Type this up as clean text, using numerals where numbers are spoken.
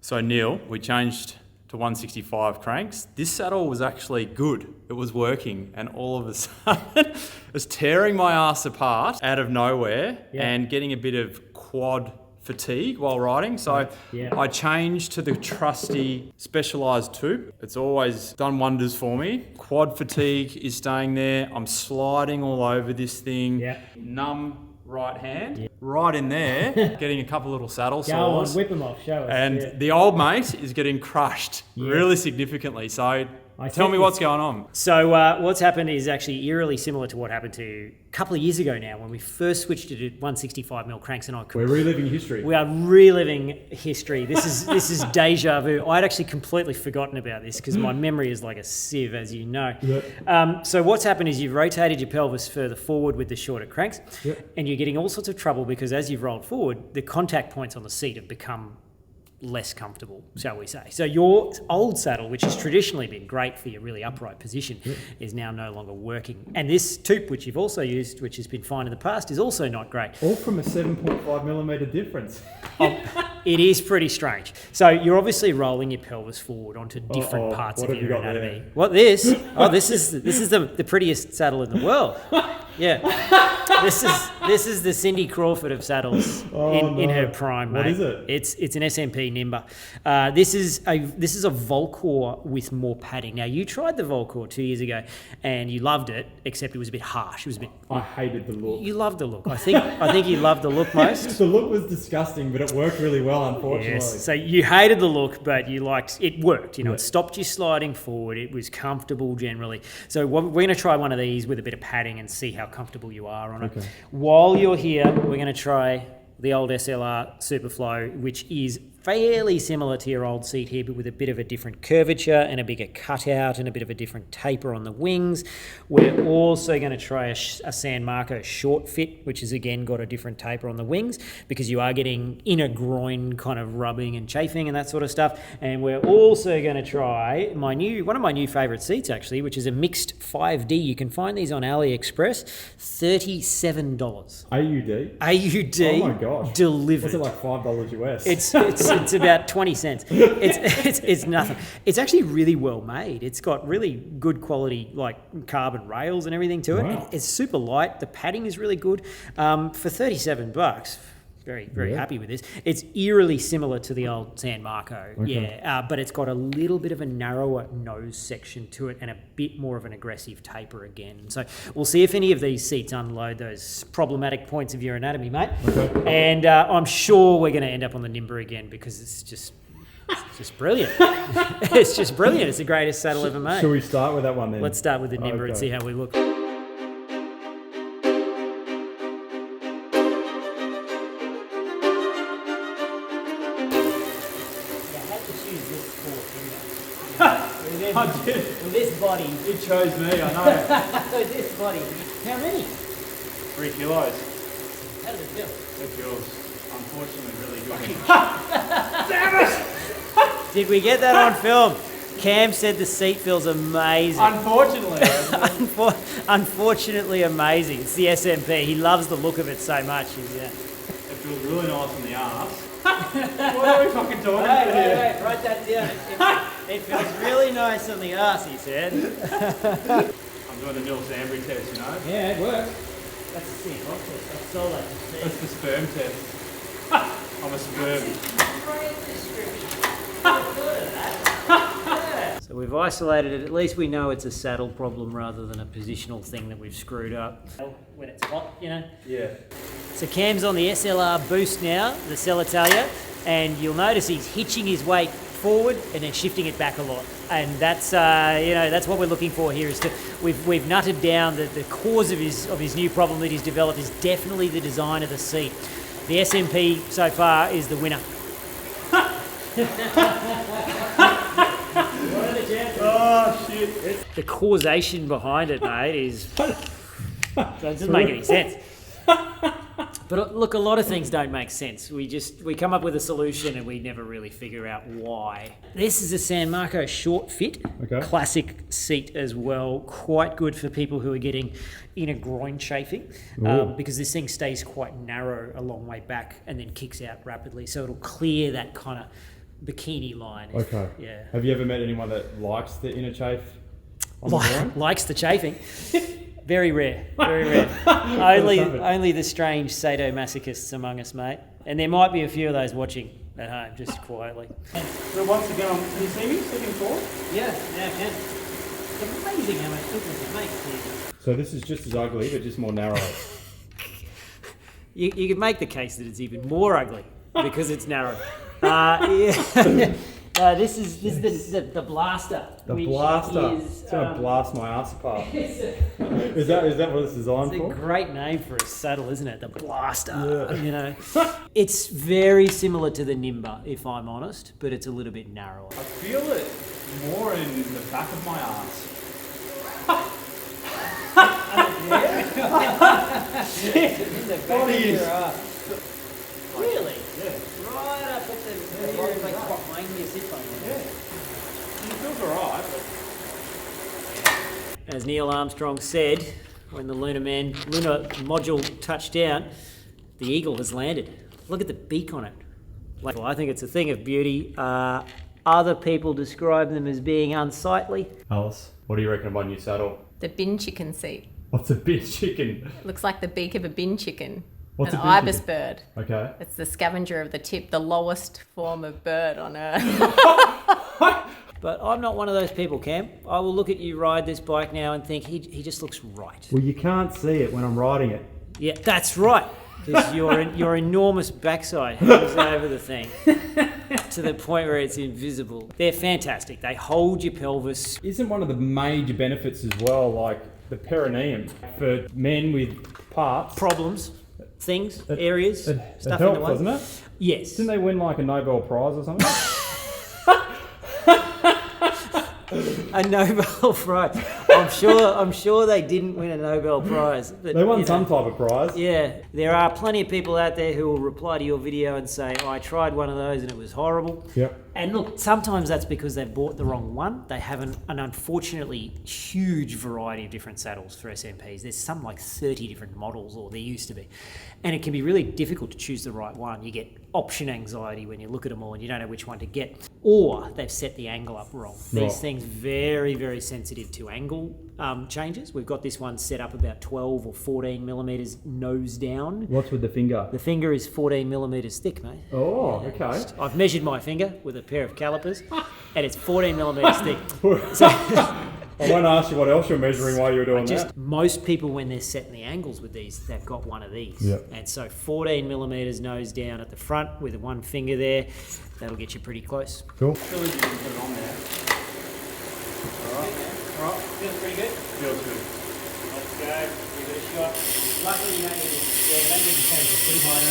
So Neill, we changed to 165 cranks. This saddle was actually good. It was working, and all of a sudden it was tearing my ass apart out of nowhere and getting a bit of quad fatigue while riding. So I changed to the trusty Specialized tube. It's always done wonders for me. Quad fatigue is staying there. I'm sliding all over this thing. Numb right hand, right in there, getting a couple little saddle sores. Go on, whip them off, show us. And the old mate is getting crushed really significantly. So tell me what's going on. So what's happened is actually eerily similar to what happened to a couple of years ago now when we first switched to 165mm cranks, and we're reliving history. We are reliving history. This is deja vu. I'd actually completely forgotten about this because my memory is like a sieve, as you know. So what's happened is you've rotated your pelvis further forward with the shorter cranks, and you're getting all sorts of trouble because as you've rolled forward, the contact points on the seat have become less comfortable, shall we say. So your old saddle, which has traditionally been great for your really upright position, is now no longer working. And this tube, which you've also used, which has been fine in the past, is also not great. All from a 7.5mm difference. It is pretty strange. So you're obviously rolling your pelvis forward onto different parts of your anatomy. What this? Oh, this is the prettiest saddle in the world. This is the Cindy Crawford of saddles in her prime, mate. What is it? It's an SMP Nimba. This is a Volcor with more padding. Now you tried the Volcor 2 years ago, and you loved it, except it was a bit harsh. It was a bit. I hated the look. You loved the look. I think you loved the look most. The look was disgusting, but it worked really well, unfortunately. Yes. So you hated the look, but you liked it. Worked. You know, it stopped you sliding forward. It was comfortable generally. So we're going to try one of these with a bit of padding and see how comfortable you are on it. While you're here, we're going to try the old SLR Superflow, which is fairly similar to your old seat here, but with a bit of a different curvature and a bigger cutout and a bit of a different taper on the wings. We're also going to try a San Marco short fit, which has again got a different taper on the wings because you are getting inner groin kind of rubbing and chafing and that sort of stuff. And we're also going to try one of my new favorite seats actually, which is a mixed 5D. You can find these on AliExpress, $37. AUD? AUD. Oh my gosh. Delivered. What's it, like $5 US? It's about 20 cents. It's nothing. It's actually really well made. It's got really good quality like carbon rails and everything to it. Wow. It's super light. The padding is really good. For $37, very happy with this. It's eerily similar to the old San Marco, but it's got a little bit of a narrower nose section to it and a bit more of an aggressive taper again. So we'll see if any of these seats unload those problematic points of your anatomy, mate. And I'm sure we're going to end up on the Nimba again because it's just brilliant. It's just brilliant. It's the greatest saddle ever made. Should we start with that one then? Let's start with the Nimba and see how we look. I did. With this body. It chose me, I know. With this body. How many? 3 kilos. How does it feel? It feels, unfortunately, really good. Damn it! Did we get that on film? Cam said the seat feels amazing. Unfortunately. Unfortunately amazing. It's the SMP. He loves the look of it so much. It feels really nice on the arse. What are we fucking talking about here? Wait, write that down. It feels really nice on the arse, he said. I'm doing the Neill Stanbury test, you know? Yeah, it works. That's a sick test. That's solo. That's the sperm test. I'm a sperm. Great description. So we've isolated it. At least we know it's a saddle problem rather than a positional thing that we've screwed up. When it's hot, you know? Yeah. So Cam's on the SLR Boost now, the Celitalia, and you'll notice he's hitching his weight forward and then shifting it back a lot. And that's that's what we're looking for here. We've nutted down that the cause of his new problem that he's developed is definitely the design of the seat. The SMP so far is the winner. What are the chances? Oh shit! The causation behind it, mate, is that doesn't make any sense. But look, a lot of things don't make sense. We come up with a solution and we never really figure out why. This is a San Marco short fit, classic seat as well. Quite good for people who are getting inner groin chafing because this thing stays quite narrow a long way back and then kicks out rapidly. So it'll clear that kind of bikini line. Okay. Yeah. Have you ever met anyone that likes the inner chafe on the ground? Likes the chafing. Very rare. Very rare. only the strange sadomasochists among us, mate. And there might be a few of those watching at home, just quietly. So once again, can you see me sitting forward? Yeah, I can. It's amazing how much difference it makes here. So this is just as ugly, but just more narrow. You could make the case that it's even more ugly because it's narrow. Yeah. This is the blaster. The which blaster. Is, It's gonna blast my ass apart. It's Is that what it's designed a for? great name for a saddle, isn't it? The blaster. Yeah. You know, it's very similar to the Nimba, if I'm honest, but it's a little bit narrower. I feel it more in the back of my ass. In the back What of is? your ass. Really? Yeah. Right up at the like behind your sit bone. Yeah. It feels alright, but As Neil Armstrong said, when the lunar module touched down, the Eagle has landed. Look at the beak on it. Well, I think it's a thing of beauty. Other people describe them as being unsightly. Alice, what do you reckon of my new saddle? The bin chicken seat. What's a big chicken? It looks like the beak of a bin chicken. What's an a bin ibis chicken? bird. Okay. It's the scavenger of the tip, the lowest form of bird on earth. But I'm not one of those people, Cam. I will look at you ride this bike now and think he just looks right. Well, you can't see it when I'm riding it. Yeah, that's right. Because your enormous backside hangs over the thing to the point where it's invisible. They're fantastic. They hold your pelvis. Isn't one of the major benefits as well, like the perineum for men with parts? Problems, things, areas, It stuff helps, in the way. doesn't it? Yes. Didn't they win like a Nobel Prize or something? A Nobel Prize. I'm sure they didn't win a Nobel Prize. But, They won you know, some type of prize. Yeah, there are plenty of people out there who will reply to your video and say, I tried one of those and it was horrible. Yep. And look, sometimes that's because they've bought the wrong one. They have an unfortunately huge variety of different saddles for SMPs. There's some like 30 different models, or there used to be. And it can be really difficult to choose the right one. You get option anxiety when you look at them all and you don't know which one to get. Or they've set the angle up wrong. These Right. things very, very sensitive to angle changes. We've got this one set up about 12 or 14 millimeters nose down. What's with the finger? The finger is 14 millimeters thick, mate. Oh, okay. I've measured my finger with a pair of calipers, and it's 14 millimeters thick. So, I won't ask you what else you're measuring while you're doing that. most people, when they're setting the angles with these, they've got one of these. Yep. And so 14 millimeters nose down at the front with one finger there, that'll get you pretty close. Cool. feel as you can put it on there. All right, feels pretty good. Feels good. Let's go. Give it a shot. Luckily, you don't need to change the speed higher.